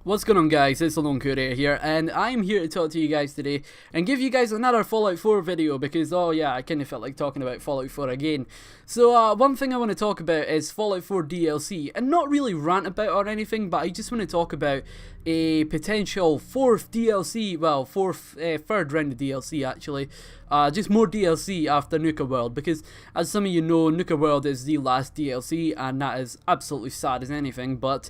What's going on, guys? It's Alone Courier here, and I'm here to talk to you guys today and give you guys another Fallout 4 video because, oh yeah, I kind of felt like talking about Fallout 4 again. So one thing I want to talk about is Fallout 4 DLC, and not really rant about or anything, but I just want to talk about a potential fourth DLC, well, third round of DLC actually, just more DLC after Nuka World, because as some of you know, Nuka World is the last DLC, and that is absolutely sad as anything, but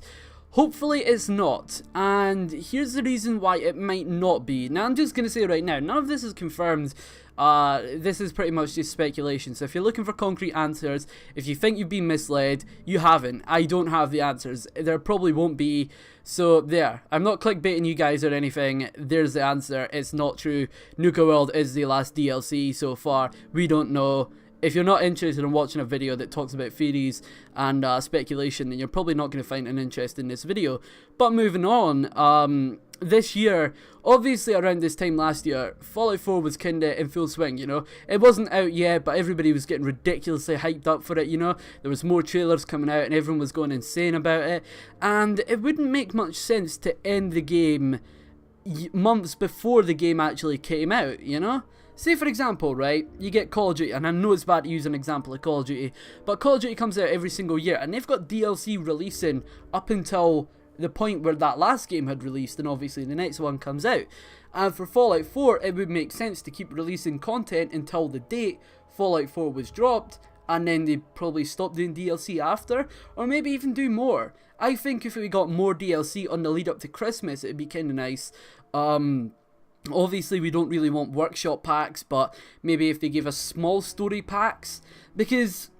hopefully it's not, and here's the reason why it might not be. Now I'm just going to say right now, none of this is confirmed. This is pretty much just speculation, so if you're looking for concrete answers, if you think you've been misled, you haven't. I don't have the answers. There probably won't be, so there. I'm not clickbaiting you guys or anything. There's the answer. It's not true. Nuka World is the last DLC so far. We don't know. If you're not interested in watching a video that talks about theories and speculation, then you're probably not going to find an interest in this video. But moving on, this year, obviously around this time last year, Fallout 4 was kinda in full swing, you know. It wasn't out yet, but everybody was getting ridiculously hyped up for it, you know. There was more trailers coming out and everyone was going insane about it. And it wouldn't make much sense to end the game months before the game actually came out, you know. Say for example, right, you get Call of Duty, and I know it's bad to use an example of Call of Duty, but Call of Duty comes out every single year, and they've got DLC releasing up until the point where that last game had released, and obviously the next one comes out. And for Fallout 4, it would make sense to keep releasing content until the date Fallout 4 was dropped, and then they probably stop doing DLC after, or maybe even do more. I think if we got more DLC on the lead up to Christmas, it'd be kinda nice. Obviously we don't really want workshop packs, but maybe if they give us small story packs, because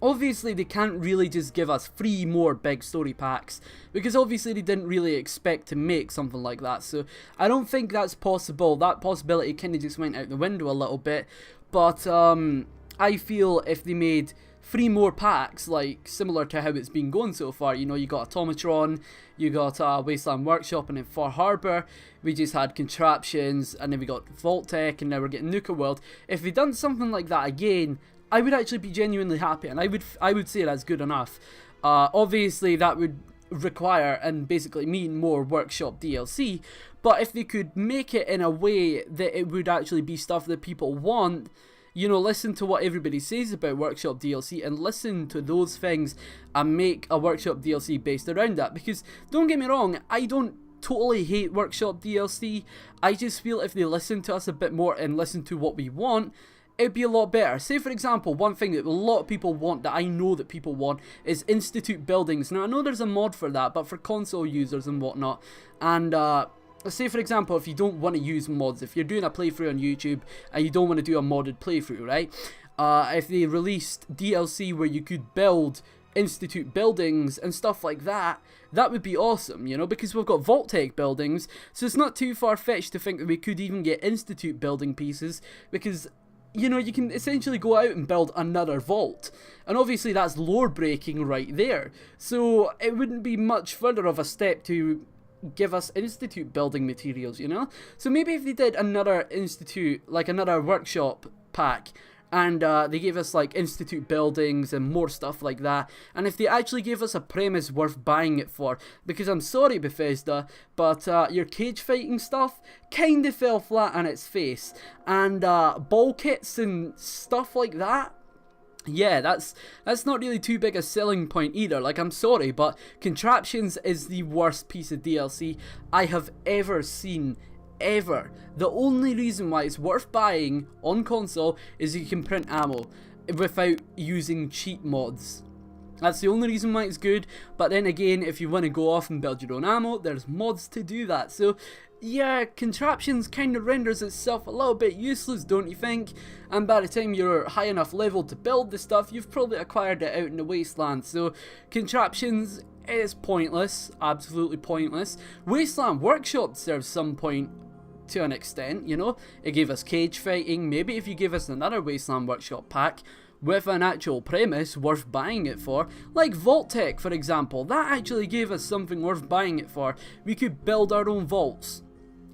obviously they can't really just give us 3 more big story packs, because obviously they didn't really expect to make something like that, so I don't think that's possible. That possibility kind of just went out the window a little bit, but I feel if they made 3 more packs, like similar to how it's been going so far, you know, you got Automatron, you got Wasteland Workshop, and then Far Harbor we just had Contraptions, and then we got Vault-Tec, and now we're getting Nuka World. If they done something like that again, I would actually be genuinely happy, and I would say that's good enough. Obviously that would require and basically mean more workshop DLC, but if they could make it in a way that it would actually be stuff that people want, you know, listen to what everybody says about workshop DLC and listen to those things and make a workshop DLC based around that. Because don't get me wrong, I don't totally hate workshop DLC. I just feel if they listen to us a bit more and listen to what we want, it'd be a lot better. Say for example, one thing that a lot of people want, that I know that people want, is Institute buildings. Now I know there's a mod for that, but for console users and whatnot. And say for example, if you don't want to use mods, if you're doing a playthrough on YouTube and you don't want to do a modded playthrough, right? If they released DLC where you could build Institute buildings and stuff like that, that would be awesome, you know, because we've got Vault-Tec buildings, so it's not too far-fetched to think that we could even get Institute building pieces, because, you know, you can essentially go out and build another vault, and obviously that's lore breaking right there, so it wouldn't be much further of a step to give us Institute building materials, you know. So maybe if they did another Institute, like another workshop pack, and they gave us like Institute buildings and more stuff like that, and if they actually gave us a premise worth buying it for, because I'm sorry Bethesda, but your cage fighting stuff kinda fell flat on its face, and ball kits and stuff like that, yeah, that's not really too big a selling point either. Like, I'm sorry, but Contraptions is the worst piece of DLC I have ever seen, ever. The only reason why it's worth buying on console is you can print ammo without using cheat mods. That's the only reason why it's good, but then again, if you want to go off and build your own ammo, there's mods to do that. So yeah, Contraptions kind of renders itself a little bit useless, don't you think? And by the time you're high enough level to build the stuff, you've probably acquired it out in the wasteland. So Contraptions is pointless, absolutely pointless. Wasteland Workshop serves some point to an extent, you know. It gave us cage fighting. Maybe if you give us another Wasteland Workshop pack with an actual premise worth buying it for, like Vault-Tec for example, that actually gave us something worth buying it for. We could build our own vaults.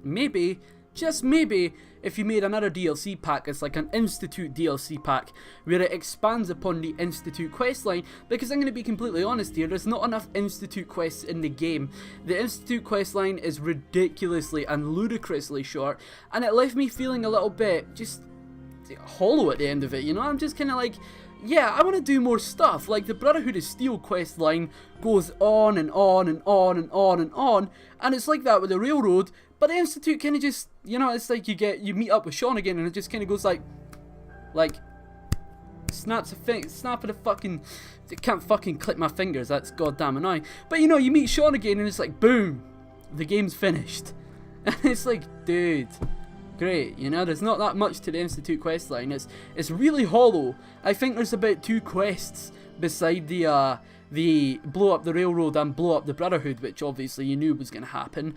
Maybe, just maybe, if you made another DLC pack that's like an Institute DLC pack, where it expands upon the Institute questline, because I'm going to be completely honest here, there's not enough Institute quests in the game. The Institute questline is ridiculously and ludicrously short, and it left me feeling a little bit just hollow at the end of it, you know? I'm just kind of like, yeah, I want to do more stuff. Like, the Brotherhood of Steel quest line goes on and on and on and on and on, and it's like that with the Railroad, but the Institute kind of just, you know, it's like you meet up with Sean again, and it just kind of goes like, snap of the fucking, I can't fucking click my fingers, that's goddamn annoying, but you know, you meet Sean again, and it's like, boom, the game's finished, and it's like, dude, great, you know, there's not that much to the Institute questline. It's really hollow. I think there's about 2 quests beside the blow up the Railroad and blow up the Brotherhood, which obviously you knew was going to happen.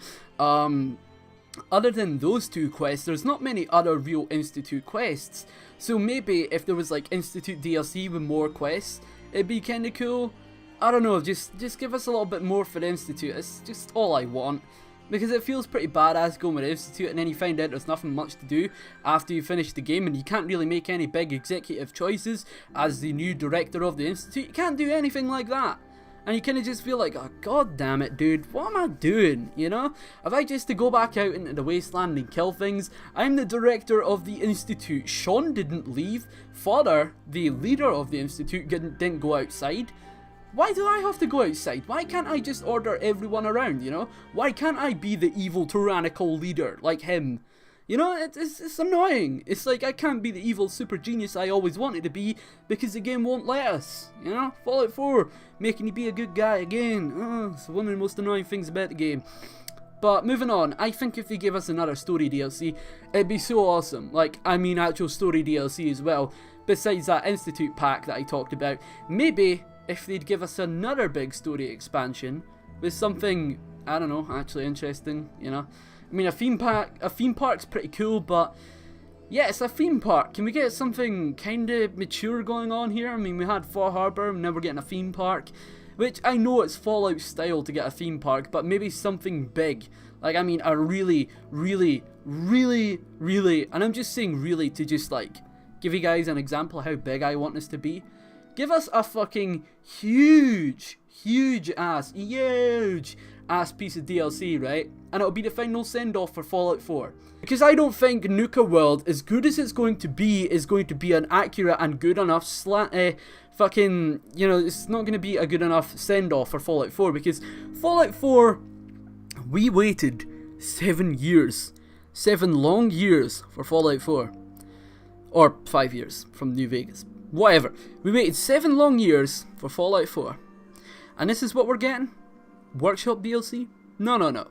Other than those 2 quests, there's not many other real Institute quests. So maybe if there was like Institute DLC with more quests, it'd be kind of cool. I don't know, just give us a little bit more for the Institute. It's just all I want. Because it feels pretty badass going with Institute, and then you find out there's nothing much to do after you finish the game, and you can't really make any big executive choices as the new director of the Institute. You can't do anything like that. And you kind of just feel like, oh, god damn it, dude, what am I doing, you know? If I just to go back out into the wasteland and kill things, I'm the director of the Institute. Sean didn't leave. Father, the leader of the Institute, didn't go outside. Why do I have to go outside? Why can't I just order everyone around, you know? Why can't I be the evil, tyrannical leader like him? You know, it's annoying. It's like I can't be the evil super genius I always wanted to be because the game won't let us, you know? Fallout 4, making you be a good guy again. Oh, it's one of the most annoying things about the game. But moving on, I think if they give us another story DLC, it'd be so awesome. Like, I mean actual story DLC as well, besides that Institute pack that I talked about. Maybe if they'd give us another big story expansion with something, I don't know, actually interesting, you know. I mean, a theme park's pretty cool, but yeah, it's a theme park. Can we get something kind of mature going on here? I mean, we had Far Harbor, and now we're getting a theme park, which I know it's Fallout style to get a theme park, but maybe something big. Like, I mean, a really, and I'm just saying really to just like give you guys an example of how big I want this to be. Give us a fucking huge ass piece of DLC, right? And it'll be the final send-off for Fallout 4. Because I don't think Nuka World, as good as it's going to be, is going to be an accurate and good enough fucking, you know, it's not going to be a good enough send-off for Fallout 4. Because Fallout 4, we waited 7 years. 7 long years for Fallout 4. Or 5 years from New Vegas. Whatever. We waited 7 long years for Fallout 4. And this is what we're getting? Workshop DLC? No.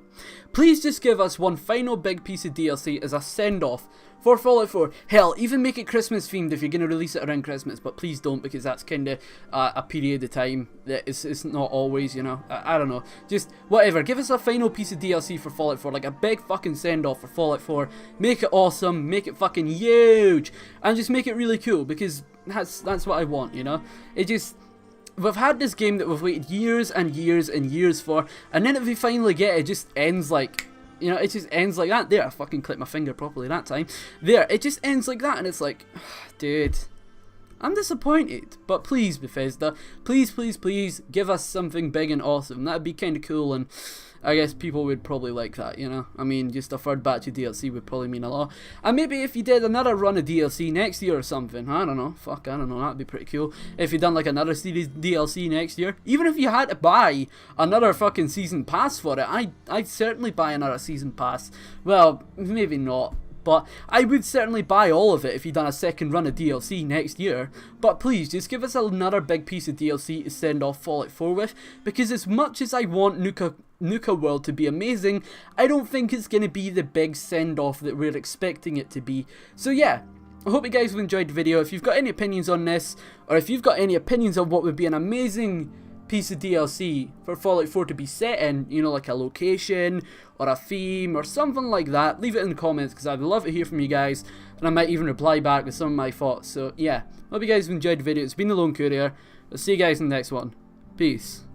Please just give us one final big piece of DLC as a send-off for Fallout 4. Hell, even make it Christmas themed if you're going to release it around Christmas, but please don't, because that's kind of a period of time that it's not always, you know. I don't know. Just whatever. Give us a final piece of DLC for Fallout 4, like a big fucking send-off for Fallout 4. Make it awesome, make it fucking huge, and just make it really cool, because that's what I want, you know. It just... We've had this game that we've waited years and years and years for, and then if we finally get it, it just ends like, you know, it just ends like that. There, I fucking clicked my finger properly that time. There, it just ends like that, and it's like, dude, I'm disappointed. But please, Bethesda, please give us something big and awesome. That'd be kind of cool, and I guess people would probably like that, you know. I mean, just a third batch of DLC would probably mean a lot. And maybe if you did another run of DLC next year or something, I don't know, that'd be pretty cool. If you done like another series DLC next year, even if you had to buy another fucking season pass for it, I'd certainly buy another season pass. Well, maybe not. But I would certainly buy all of it if you'd done a second run of DLC next year. But please, just give us another big piece of DLC to send off Fallout 4 with. Because as much as I want Nuka World to be amazing, I don't think it's going to be the big send-off that we're expecting it to be. So yeah, I hope you guys have enjoyed the video. If you've got any opinions on this, or if you've got any opinions on what would be an amazing piece of DLC for Fallout 4 to be set in, you know, like a location or a theme or something like that, leave it in the comments, because I'd love to hear from you guys, and I might even reply back with some of my thoughts. So yeah, hope you guys have enjoyed the video. It's been the Lone Courier. I'll see you guys in the next one. Peace.